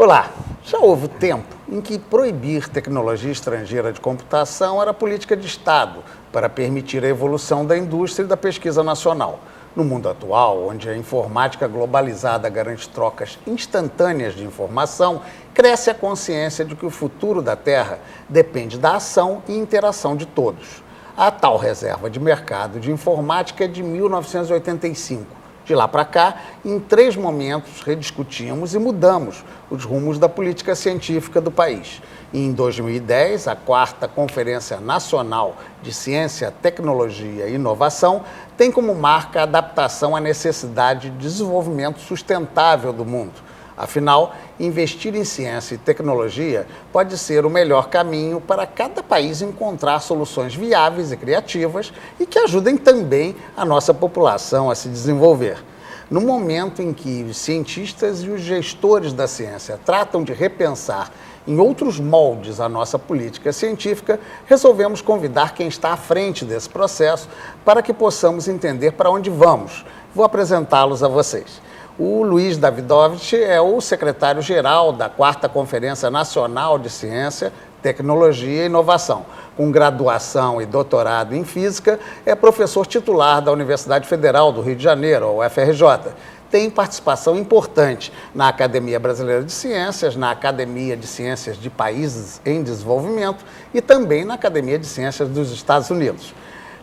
Olá, já houve tempo em que proibir tecnologia estrangeira de computação era política de Estado para permitir a evolução da indústria e da pesquisa nacional. No mundo atual, onde a informática globalizada garante trocas instantâneas de informação, cresce a consciência de que o futuro da Terra depende da ação e interação de todos. A tal reserva de mercado de informática é de 1985. De lá para cá, em 3 momentos, rediscutimos e mudamos os rumos da política científica do país. Em 2010, a 4ª Conferência Nacional de Ciência, Tecnologia e Inovação tem como marca a adaptação à necessidade de desenvolvimento sustentável do mundo. Afinal, investir em ciência e tecnologia pode ser o melhor caminho para cada país encontrar soluções viáveis e criativas e que ajudem também a nossa população a se desenvolver. No momento em que os cientistas e os gestores da ciência tratam de repensar em outros moldes a nossa política científica, resolvemos convidar quem está à frente desse processo para que possamos entender para onde vamos. Vou apresentá-los a vocês. O Luiz Davidovich é o secretário-geral da 4ª Conferência Nacional de Ciência, Tecnologia e Inovação. Com graduação e doutorado em Física, é professor titular da Universidade Federal do Rio de Janeiro, a UFRJ. Tem participação importante na Academia Brasileira de Ciências, na Academia de Ciências de Países em Desenvolvimento e também na Academia de Ciências dos Estados Unidos.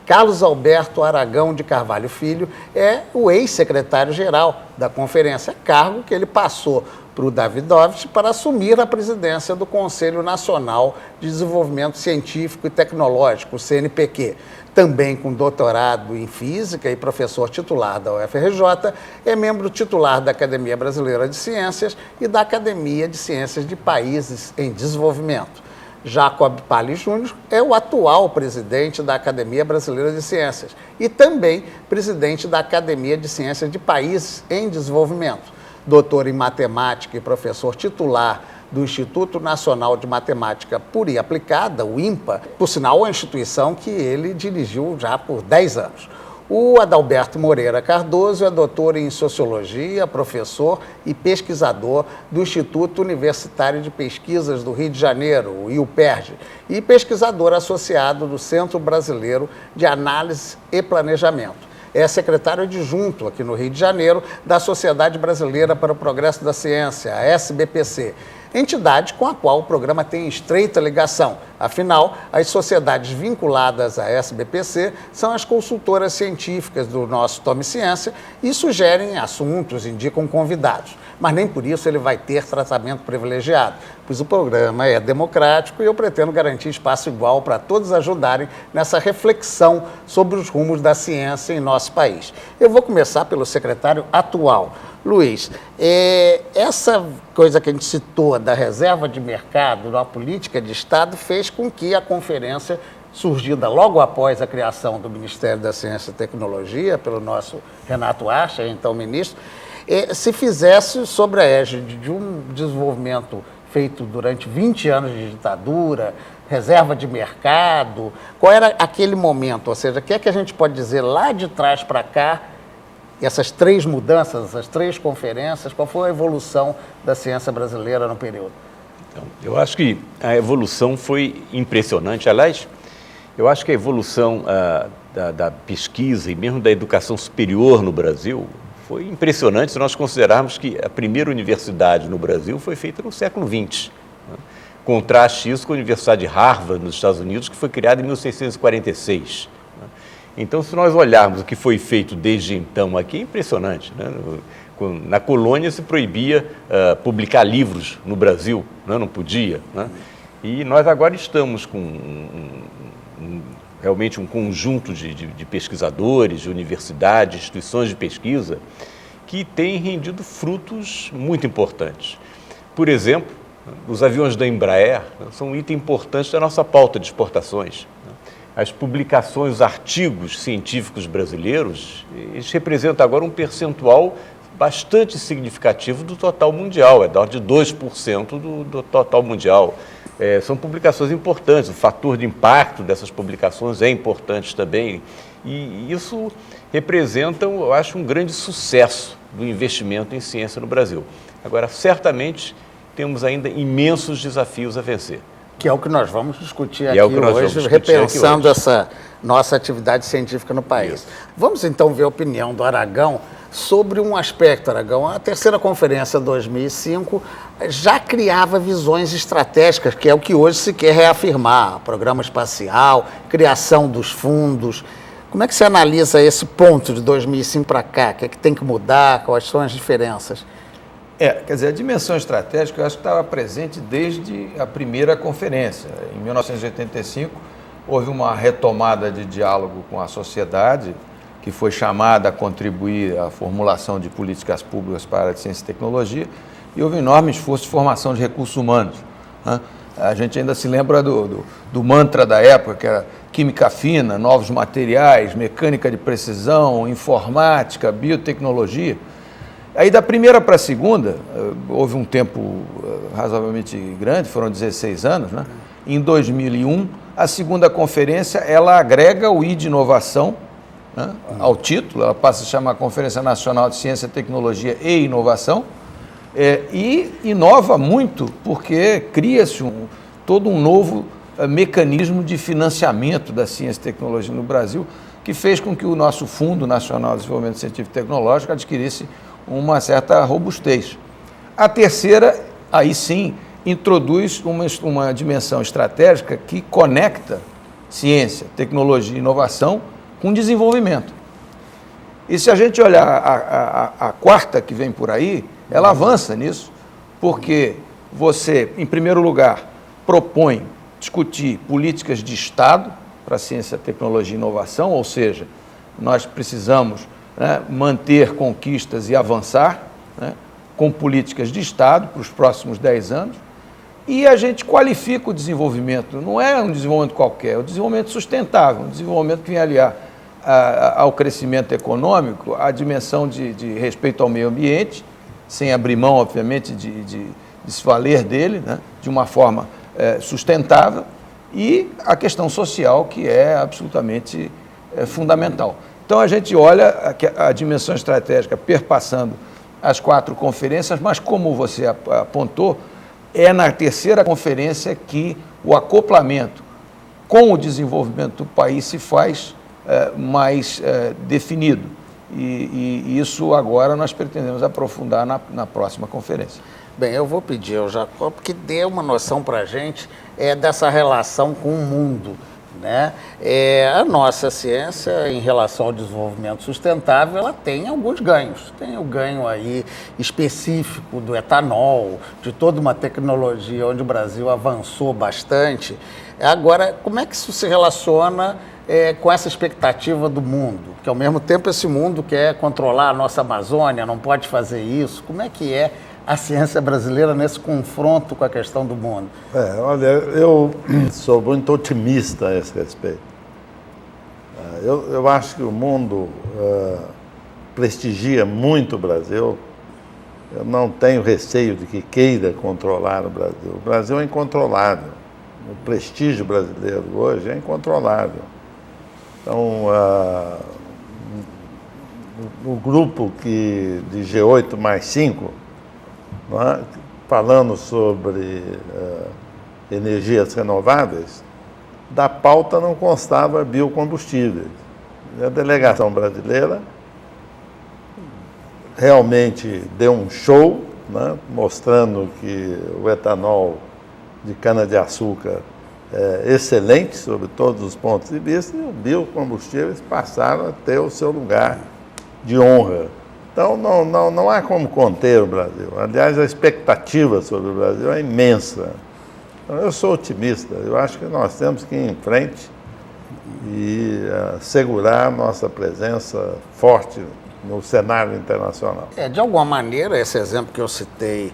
Carlos Alberto Aragão de Carvalho Filho é o ex-secretário-geral da conferência, cargo que ele passou para o Davidovich para assumir a presidência do Conselho Nacional de Desenvolvimento Científico e Tecnológico, o CNPq. Também com doutorado em Física e professor titular da UFRJ, é membro titular da Academia Brasileira de Ciências e da Academia de Ciências de Países em Desenvolvimento. Jacob Palli Júnior é o atual presidente da Academia Brasileira de Ciências e também presidente da Academia de Ciências de Países em Desenvolvimento. Doutor em Matemática e professor titular do Instituto Nacional de Matemática Pura e Aplicada, o INPA, por sinal, uma instituição que ele dirigiu já por 10 anos. O Adalberto Moreira Cardoso é doutor em Sociologia, professor e pesquisador do Instituto Universitário de Pesquisas do Rio de Janeiro, o IUPERJ, e pesquisador associado do Centro Brasileiro de Análise e Planejamento. É secretário adjunto aqui no Rio de Janeiro da Sociedade Brasileira para o Progresso da Ciência, a SBPC, entidade com a qual o programa tem estreita ligação. Afinal, as sociedades vinculadas à SBPC são as consultoras científicas do nosso Tome Ciência e sugerem assuntos, indicam convidados. Mas nem por isso ele vai ter tratamento privilegiado, pois o programa é democrático e eu pretendo garantir espaço igual para todos ajudarem nessa reflexão sobre os rumos da ciência em nosso país. Eu vou começar pelo secretário atual. Luiz, essa coisa que a gente citou da reserva de mercado, da política de Estado, fez com que a conferência, surgida logo após a criação do Ministério da Ciência e Tecnologia, pelo nosso Renato Acha, então ministro, se fizesse sobre a égide de um desenvolvimento feito durante 20 anos de ditadura, reserva de mercado. Qual era aquele momento? Ou seja, o que é que a gente pode dizer lá de trás para cá, essas 3 mudanças, essas 3 conferências, qual foi a evolução da ciência brasileira no período? Então, eu acho que a evolução foi impressionante. Aliás, eu acho que a evolução da pesquisa e mesmo da educação superior no Brasil foi impressionante se nós considerarmos que a primeira universidade no Brasil foi feita no século XX. Né? Contraste isso com a Universidade de Harvard, nos Estados Unidos, que foi criada em 1646. Né? Então, se nós olharmos o que foi feito desde então aqui, é impressionante. Né? Na colônia se proibia publicar livros no Brasil, né? Não podia. Né? E nós agora estamos com realmente um conjunto de pesquisadores, de universidades, instituições de pesquisa, que têm rendido frutos muito importantes. Por exemplo, os aviões da Embraer são um item importante da nossa pauta de exportações. As publicações, os artigos científicos brasileiros, eles representam agora um percentual bastante significativo do total mundial, é da ordem de 2% do total mundial. São publicações importantes, o fator de impacto dessas publicações é importante também, e isso representa, eu acho, um grande sucesso do investimento em ciência no Brasil. Agora, certamente, temos ainda imensos desafios a vencer. Que é o que nós vamos discutir aqui hoje, repensando essa nossa atividade científica no país. Isso. Vamos então ver a opinião do Aragão sobre um aspecto, Aragão. A terceira conferência 2005 já criava visões estratégicas, que é o que hoje se quer reafirmar, programa espacial, criação dos fundos. Como é que você analisa esse ponto de 2005 para cá? O que é que tem que mudar? Quais são as diferenças? Quer dizer, a dimensão estratégica eu acho que estava presente desde a primeira conferência. Em 1985, houve uma retomada de diálogo com a sociedade, que foi chamada a contribuir à formulação de políticas públicas para a área de ciência e tecnologia, e houve um enorme esforço de formação de recursos humanos. A gente ainda se lembra do mantra da época, que era química fina, novos materiais, mecânica de precisão, informática, biotecnologia. Aí, da primeira para a segunda, houve um tempo razoavelmente grande, foram 16 anos, né? Em 2001, a segunda conferência, ela agrega o I de inovação, né, ao título, ela passa a chamar Conferência Nacional de Ciência, Tecnologia e Inovação, e inova muito porque cria-se todo um novo mecanismo de financiamento da ciência e tecnologia no Brasil, que fez com que o nosso Fundo Nacional de Desenvolvimento Científico e Tecnológico adquirisse uma certa robustez. A terceira, aí sim, introduz uma dimensão estratégica que conecta ciência, tecnologia e inovação com desenvolvimento. E se a gente olhar a quarta que vem por aí, ela avança nisso, porque você, em primeiro lugar, propõe discutir políticas de Estado para ciência, tecnologia e inovação, ou seja, nós precisamos, né, manter conquistas e avançar, né, com políticas de Estado para os próximos 10 anos, e a gente qualifica o desenvolvimento. Não é um desenvolvimento qualquer, é um desenvolvimento sustentável, um desenvolvimento que vem aliar ao crescimento econômico, a dimensão de respeito ao meio ambiente, sem abrir mão, obviamente, de se valer dele, né, de uma forma sustentável, e a questão social, que é absolutamente fundamental. Então, a gente olha a dimensão estratégica perpassando as 4 conferências, mas, como você apontou, é na terceira conferência que o acoplamento com o desenvolvimento do país se faz mais definido. E isso agora nós pretendemos aprofundar na próxima conferência. Bem, eu vou pedir ao Jacob que dê uma noção para a gente dessa relação com o mundo, né? A nossa ciência, em relação ao desenvolvimento sustentável, ela tem alguns ganhos. Tem o ganho aí específico do etanol, de toda uma tecnologia onde o Brasil avançou bastante. Agora, como é que isso se relaciona com essa expectativa do mundo? Porque, ao mesmo tempo, esse mundo quer controlar a nossa Amazônia, não pode fazer isso. Como é que é a ciência brasileira nesse confronto com a questão do mundo? Olha, eu sou muito otimista a esse respeito. Eu acho que o mundo prestigia muito o Brasil. Eu não tenho receio de que queira controlar o Brasil. O Brasil é incontrolável. O prestígio brasileiro hoje é incontrolável. Então, o grupo de G8 mais 5, falando sobre energias renováveis, da pauta não constava biocombustíveis. A delegação brasileira realmente deu um show, né, mostrando que o etanol de cana-de-açúcar é excelente sobre todos os pontos de vista, e os biocombustíveis passaram a ter o seu lugar de honra. Então, não há como conter o Brasil. Aliás, a expectativa sobre o Brasil é imensa. Então, eu sou otimista. Eu acho que nós temos que ir em frente e segurar nossa presença forte no cenário internacional. De alguma maneira, esse exemplo que eu citei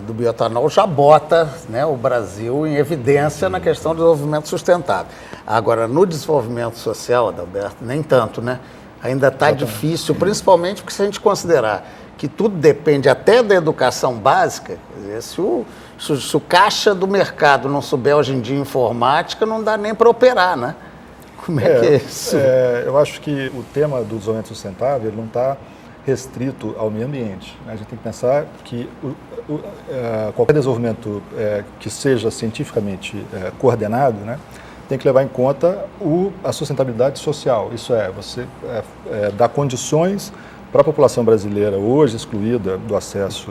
do bioetanol já bota, né, o Brasil em evidência na questão do desenvolvimento sustentável. Agora, no desenvolvimento social, Adalberto, nem tanto, né? Ainda está difícil, principalmente porque se a gente considerar que tudo depende até da educação básica, quer dizer, se o caixa do mercado não souber hoje em dia informática, não dá nem para operar, né? Como é que é isso? Eu acho que o tema do desenvolvimento sustentável ele não está restrito ao meio ambiente. A gente tem que pensar que qualquer desenvolvimento que seja cientificamente coordenado, né, tem que levar em conta a sustentabilidade social. Isso é, você dar condições para a população brasileira, hoje excluída do acesso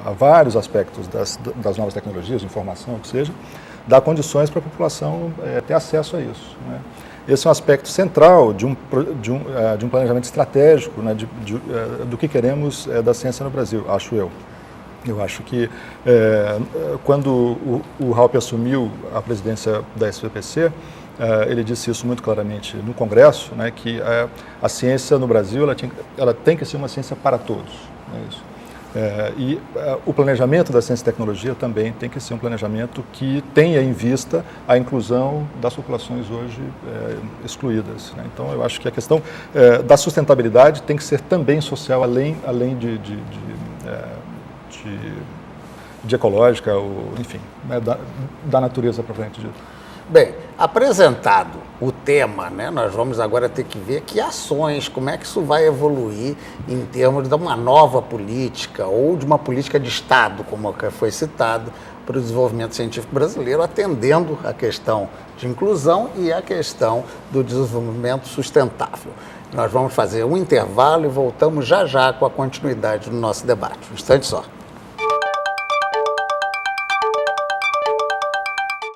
a vários aspectos das novas tecnologias, informação, o que seja, dar condições para a população ter acesso a isso, né? Esse é um aspecto central de um planejamento estratégico, né, do que queremos da ciência no Brasil, acho eu. Eu acho que quando o Raup assumiu a presidência da SBPC, ele disse isso muito claramente no Congresso, né, que a ciência no Brasil ela tem que ser uma ciência para todos. Né, isso. O planejamento da ciência e tecnologia também tem que ser um planejamento que tenha em vista a inclusão das populações hoje excluídas, né? Então, eu acho que a questão da sustentabilidade tem que ser também social, além de ecológica, ou, enfim, né, da natureza propriamente dita. Bem, apresentado o tema, né, nós vamos agora ter que ver que ações, como é que isso vai evoluir em termos de uma nova política ou de uma política de Estado, como foi citado, para o desenvolvimento científico brasileiro, atendendo a questão de inclusão e a questão do desenvolvimento sustentável. Nós vamos fazer um intervalo e voltamos já com a continuidade do nosso debate. Um instante só.